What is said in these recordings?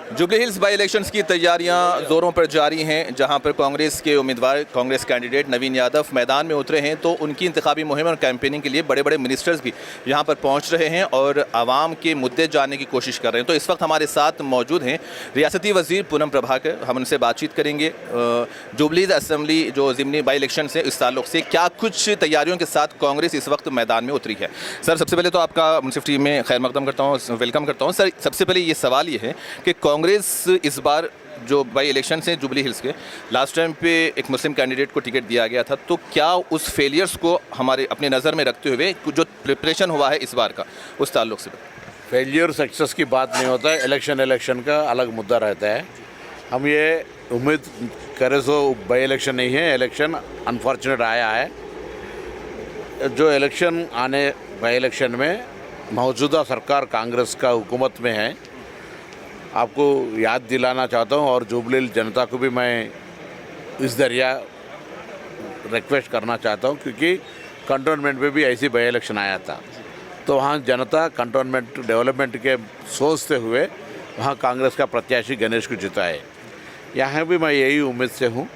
Jubilee hills by elections की तैयारियां ज़ोरों पर जारी हैं, जहां पर कांग्रेस के उम्मीदवार कांग्रेस कैंडिडेट नवीन यादव मैदान में उतरे हैं। तो उनकी इंतखाबी मुहिम और कैंपेनिंग के लिए बड़े बड़े मिनिस्टर्स भी यहां पर पहुंच रहे हैं और आवाम के मुद्दे जानने की कोशिश कर रहे हैं। तो इस वक्त हमारे साथ मौजूद हैं रियासती वज़ीर पूनम प्रभाकर। हम उनसे बातचीत करेंगे जुबली असम्बली जो ज़िमनी बाई इलेक्शन से इस ताल्लुक़ से क्या कुछ तैयारियों के साथ कांग्रेस इस वक्त मैदान में उतरी है। सर, सबसे पहले तो आपका मुनसिफ टीम में खैर मकदम करता हूँ, वेलकम करता हूँ। सर, सबसे पहले ये सवाल ये है कि कांग्रेस इस बार जो बाई इलेक्शन से जुबली हिल्स के लास्ट टाइम पे एक मुस्लिम कैंडिडेट को टिकट दिया गया था, तो क्या उस फेलियर्स को हमारे अपने नज़र में रखते हुए जो प्रिपरेशन हुआ है इस बार का उस ताल्लुक से? फेलियर सक्सेस की बात नहीं होता है, इलेक्शन का अलग मुद्दा रहता है। हम ये उम्मीद करें सो बाई इलेक्शन नहीं है, इलेक्शन अनफॉर्चुनेट आया है। जो इलेक्शन आने बाई इलेक्शन में मौजूदा सरकार कांग्रेस का हुकूमत में है, आपको याद दिलाना चाहता हूँ और जुबली हिल्स जनता को भी मैं इस दरिया रिक्वेस्ट करना चाहता हूँ, क्योंकि कंटोनमेंट में भी ऐसी बाई इलेक्शन आया था। तो वहाँ जनता कंटोनमेंट डेवलपमेंट के सोचते हुए वहाँ कांग्रेस का प्रत्याशी गणेश को जिताए। यहाँ भी मैं यही उम्मीद से हूँ,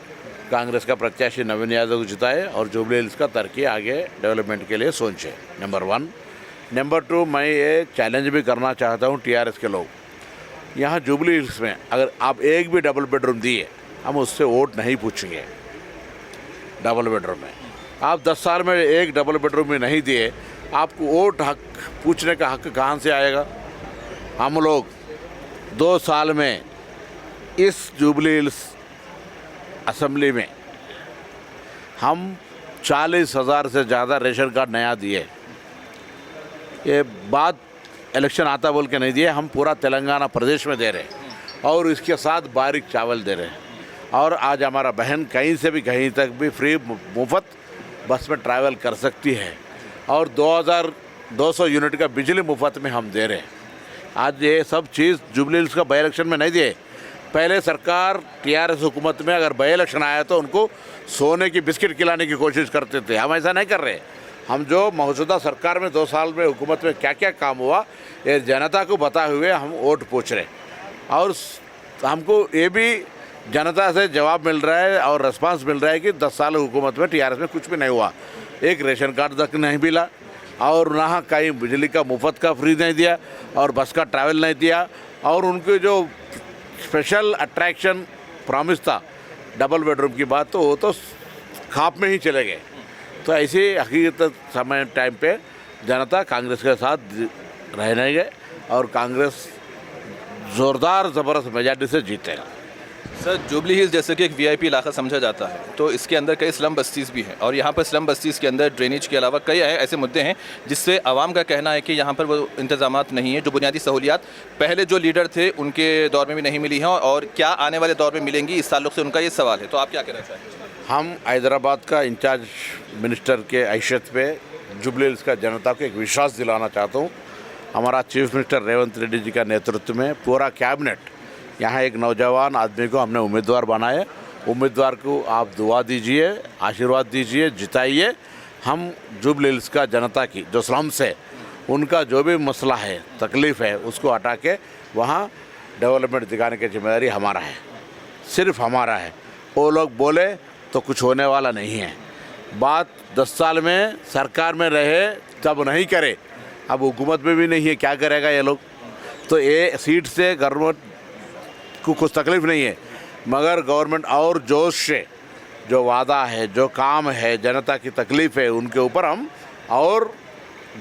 कांग्रेस का प्रत्याशी नवीन यादव को जिताए और जुबली हिल्स का तरक्की आगे डेवलपमेंट के लिए सोचे। नंबर 1। नंबर 2, मैं ये चैलेंज भी करना चाहता हूँ टीआरएस के लोग, यहाँ जुबली हिल्स में अगर आप एक भी डबल बेडरूम दिए, हम उससे वोट नहीं पूछेंगे। डबल बेडरूम में आप 10 साल में एक डबल बेडरूम में नहीं दिए, आपको वोट हक पूछने का हक कहाँ से आएगा? हम लोग 2 साल में इस जुबली हिल्स असेंबली में हम 40,000 से ज़्यादा रेशन कार्ड नया दिए। ये बात इलेक्शन आता बोल के नहीं दिए, हम पूरा तेलंगाना प्रदेश में दे रहे हैं और इसके साथ बारीक चावल दे रहे हैं। और आज हमारा बहन कहीं से भी कहीं तक भी फ्री मुफ्त बस में ट्रैवल कर सकती है और 2200 यूनिट का बिजली मुफ्त में हम दे रहे हैं। आज ये सब चीज़ जुबली हिल्स का बाई इलेक्शन में नहीं दिए। पहले सरकार टीआरएस हुकूमत में अगर बाई इलेक्शन आया तो उनको सोने की बिस्किट खिलाने की कोशिश करते थे। हम ऐसा नहीं कर रहे। हम जो मौजूदा सरकार में 2 साल में हुकूमत में क्या क्या काम हुआ, ये जनता को बताए हुए हम वोट पूछ रहे और हमको ये भी जनता से जवाब मिल रहा है और रिस्पांस मिल रहा है कि 10 साल हुकूमत में टीआरएस में कुछ भी नहीं हुआ। एक रेशन कार्ड तक नहीं मिला और ना कहीं बिजली का मुफ्त का फ्री नहीं दिया और बस का ट्रैवल नहीं दिया और उनके जो स्पेशल अट्रैक्शन प्रॉमिस था डबल बेडरूम की बात, तो वो तो खाप में ही चले गए। तो ऐसी हकीकत समय टाइम पे जनता कांग्रेस के साथ रहने गए और कांग्रेस ज़ोरदार ज़बरदस्त मेजॉरिटी से जीतेगा। सर, जुबली हिल्स जैसे कि एक वीआईपी इलाका समझा जाता है, तो इसके अंदर कई स्लम बस्तीज़ भी हैं और यहाँ पर स्लम बस्तीज़ के अंदर ड्रेनेज के अलावा कई ऐसे मुद्दे हैं जिससे आवाम का कहना है कि यहाँ पर वो इंतजामात नहीं है, जो बुनियादी सहूलियात पहले जो लीडर थे उनके दौर में भी नहीं मिली हैं और क्या आने वाले दौर में मिलेंगी, इस ताल्लुक से उनका ये सवाल है। तो आप क्या कहना चाहेंगे? हम हैदराबाद का इंचार्ज मिनिस्टर के हैसियत पे जुबली हिल्स का जनता को एक विश्वास दिलाना चाहता हूँ। हमारा चीफ मिनिस्टर रेवंत रेड्डी जी का नेतृत्व में पूरा कैबिनेट, यहाँ एक नौजवान आदमी को हमने उम्मीदवार बनाए। उम्मीदवार को आप दुआ दीजिए, आशीर्वाद दीजिए, जिताइए। हम जुबली हिल्स का जनता की जो स्लम्स है उनका जो भी मसला है, तकलीफ़ है, उसको हटा के वहाँ डेवलपमेंट दिखाने की जिम्मेदारी हमारा है, सिर्फ हमारा है। वो लोग बोले तो कुछ होने वाला नहीं है। बात 10 साल में सरकार में रहे तब नहीं करे, अब हुकूमत में भी नहीं है, क्या करेगा ये लोग? तो ये सीट से गवर्नमेंट को कुछ तकलीफ नहीं है, मगर गवर्नमेंट और जोश से जो वादा है, जो काम है, जनता की तकलीफ़ है, उनके ऊपर हम और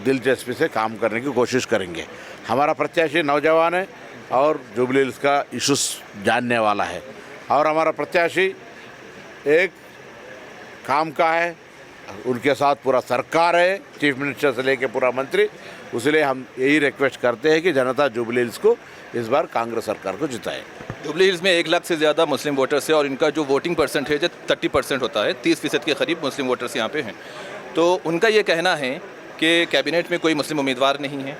दिलचस्पी से काम करने की कोशिश करेंगे। हमारा प्रत्याशी नौजवान है और जुबली हिल्स का इशूज़ जानने वाला है और हमारा प्रत्याशी एक काम का है, उनके साथ पूरा सरकार है, चीफ मिनिस्टर से लेके पूरा मंत्री। इसलिए हम यही रिक्वेस्ट करते हैं कि जनता जुबली हिल्स को इस बार कांग्रेस सरकार को जिताए। जुबली हिल्स में 1 लाख से ज़्यादा मुस्लिम वोटर्स है और इनका जो वोटिंग परसेंट है जो 30% होता है, 30% के करीब मुस्लिम वोटर्स यहाँ पे हैं। तो उनका ये कहना है कि कैबिनेट में कोई मुस्लिम उम्मीदवार नहीं है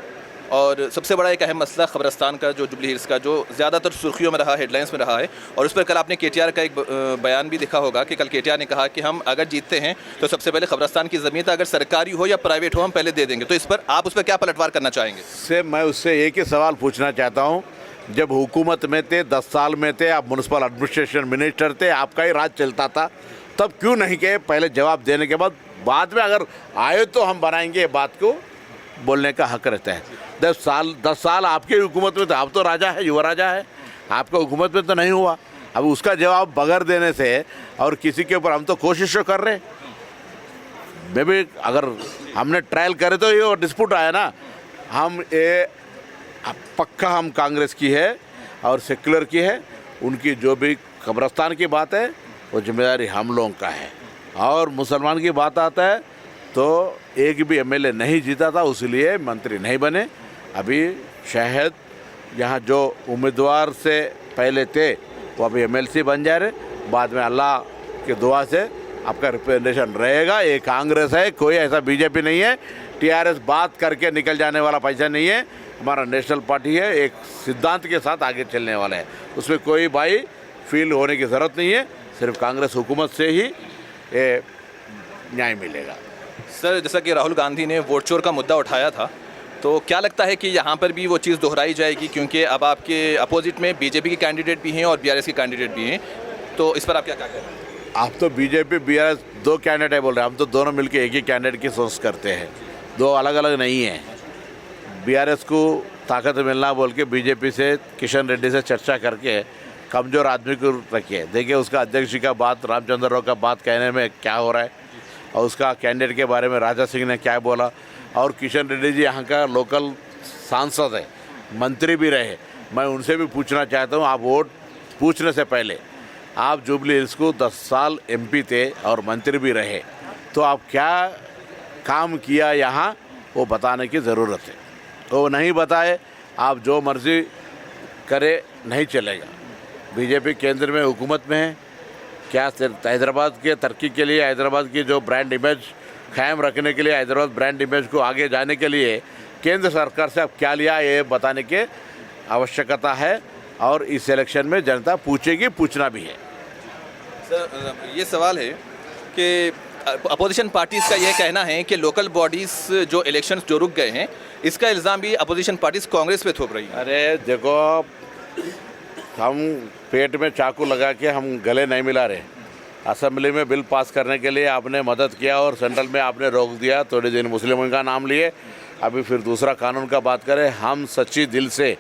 और सबसे बड़ा एक अहम मसला ख़बरस्तान का, जो जुबली हिल्स का जो ज़्यादातर सुर्खियों में रहा, हेडलाइंस में रहा है। और उस पर कल आपने केटीआर का एक बयान भी देखा होगा कि कल केटीआर ने कहा कि हम अगर जीतते हैं तो सबसे पहले ख़बरस्तान की ज़मीन अगर सरकारी हो या प्राइवेट हो हम पहले दे देंगे। तो इस पर आप उस पर क्या पलटवार करना चाहेंगे? मैं उससे एक ही सवाल पूछना चाहता हूँ, जब हुकूमत में थे, 10 साल में थे, आप म्यूनसिपल एडमिनिस्ट्रेशन मिनिस्टर थे, आपका ही राज चलता था, तब क्यों नहीं कहे? पहले जवाब देने के बाद में अगर आए तो हम बनाएंगे, बात को बोलने का हक रहता है। 10 साल आपके हुकूमत में थे, आप तो राजा है, युवराजा है, आपका हुकूमत में तो नहीं हुआ। अब उसका जवाब बगैर देने से और किसी के ऊपर हम तो कोशिश तो कर रहे, मैं भी अगर हमने ट्रायल करे तो ये डिस्प्यूट आया ना, हम ये पक्का हम कांग्रेस की है और सेक्युलर की है, उनकी जो भी कब्रस्तान की बात है वो जिम्मेदारी हम लोगों का है। और मुसलमान की बात आता है तो एक भी एमएलए नहीं जीता था, उसलिए मंत्री नहीं बने। अभी शायद यहाँ जो उम्मीदवार से पहले थे वो अभी एमएलसी बन जा रहे, बाद में अल्लाह की दुआ से आपका रिप्रेजेंटेशन रहेगा। ये कांग्रेस है, कोई ऐसा बीजेपी नहीं है। टीआरएस बात करके निकल जाने वाला पैसा नहीं है, हमारा नेशनल पार्टी है, एक सिद्धांत के साथ आगे चलने वाला है, उसमें कोई भाई फील होने की ज़रूरत नहीं है। सिर्फ कांग्रेस हुकूमत से ही ये न्याय मिलेगा। सर, जैसा कि राहुल गांधी ने वोट चोर का मुद्दा उठाया था, तो क्या लगता है कि यहाँ पर भी वो चीज़ दोहराई जाएगी? क्योंकि अब आपके अपोजिट में बीजेपी के कैंडिडेट भी हैं और बीआरएस के कैंडिडेट भी हैं, तो इस पर आप क्या कह रहे हैं? आप तो बीजेपी बीआरएस दो कैंडिडेट है बोल रहे हैं, हम तो दोनों मिलकर एक ही कैंडिडेट की सोच करते हैं, दो अलग अलग नहीं हैं। बीआरएस को ताकत मिलना बोल के बीजेपी से किशन रेड्डी से चर्चा करके कमज़ोर आदमी को रखिए। देखिए उसका अध्यक्ष जी का बात, रामचंद्र राव का बात कहने में क्या हो रहा है, और उसका कैंडिडेट के बारे में राजा सिंह ने क्या बोला। और किशन रेड्डी जी यहाँ का लोकल सांसद है, मंत्री भी रहे, मैं उनसे भी पूछना चाहता हूँ, आप वोट पूछने से पहले आप जुबली हिल्स को 10 साल एमपी थे और मंत्री भी रहे, तो आप क्या काम किया यहाँ, वो बताने की ज़रूरत है। तो नहीं बताए, आप जो मर्ज़ी करे नहीं चलेगा। बीजेपी केंद्र में हुकूमत में है, क्या सिर्फ हैदराबाद के तरक्की के लिए, हैदराबाद की जो ब्रांड इमेज कायम रखने के लिए, हैदराबाद ब्रांड इमेज को आगे जाने के लिए केंद्र सरकार से अब क्या लिया, ये बताने की आवश्यकता है। और इस इलेक्शन में जनता पूछेगी, पूछना भी है। सर, ये सवाल है कि अपोजिशन पार्टीज़ का यह कहना है कि लोकल बॉडीज़ जो इलेक्शंस जो रुक गए हैं, इसका इल्ज़ाम भी अपोजिशन पार्टीज़ कांग्रेस पे थोप रही है। अरे देखो, हम पेट में चाकू लगा के हम गले नहीं मिला रहे। असेंबली में बिल पास करने के लिए आपने मदद किया और सेंट्रल में आपने रोक दिया, थोड़े दिन मुस्लिमों का नाम लिए, अभी फिर दूसरा कानून का बात करें। हम सच्ची दिल से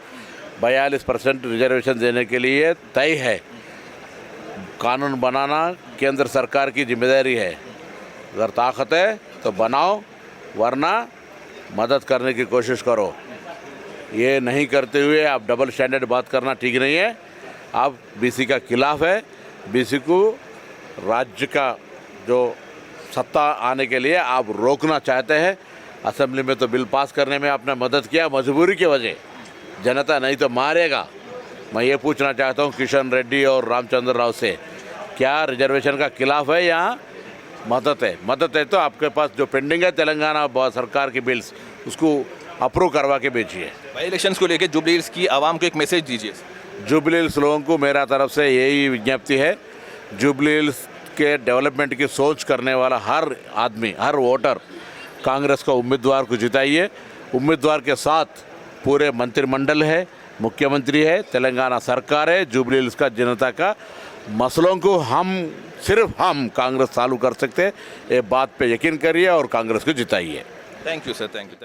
42% रिजर्वेशन देने के लिए तय है। कानून बनाना केंद्र सरकार की जिम्मेदारी है, अगर ताकत है तो बनाओ, वरना मदद करने की कोशिश करो। ये नहीं करते हुए आप डबल स्टैंडर्ड बात करना ठीक नहीं है। आप बीसी का खिलाफ है, बीसी को राज्य का जो सत्ता आने के लिए आप रोकना चाहते हैं। असेंबली में तो बिल पास करने में आपने मदद किया मजबूरी की वजह, जनता नहीं तो मारेगा। मैं ये पूछना चाहता हूँ किशन रेड्डी और रामचंद्र राव से, क्या रिजर्वेशन का खिलाफ है या मदद है? मदद है तो आपके पास जो पेंडिंग है तेलंगाना सरकार की बिल्स, उसको अप्रूव करवा के भेजिए। बाई इलेक्शंस को लेकर जुबली हिल्स की आवाम को एक मैसेज दीजिए। जुबली हिल्स लोगों को मेरा तरफ से यही विज्ञप्ति है, जुबली हिल्स के डेवलपमेंट की सोच करने वाला हर आदमी, हर वोटर कांग्रेस का उम्मीदवार को जिताइए। उम्मीदवार के साथ पूरे मंत्रिमंडल है, मुख्यमंत्री है, तेलंगाना सरकार है, जुबली हिल्स का जनता का मसलों को सिर्फ हम कांग्रेस चालू कर सकते हैं। ये बात पे यकीन करिए और कांग्रेस को जिताइए। Thank you sir, thank you.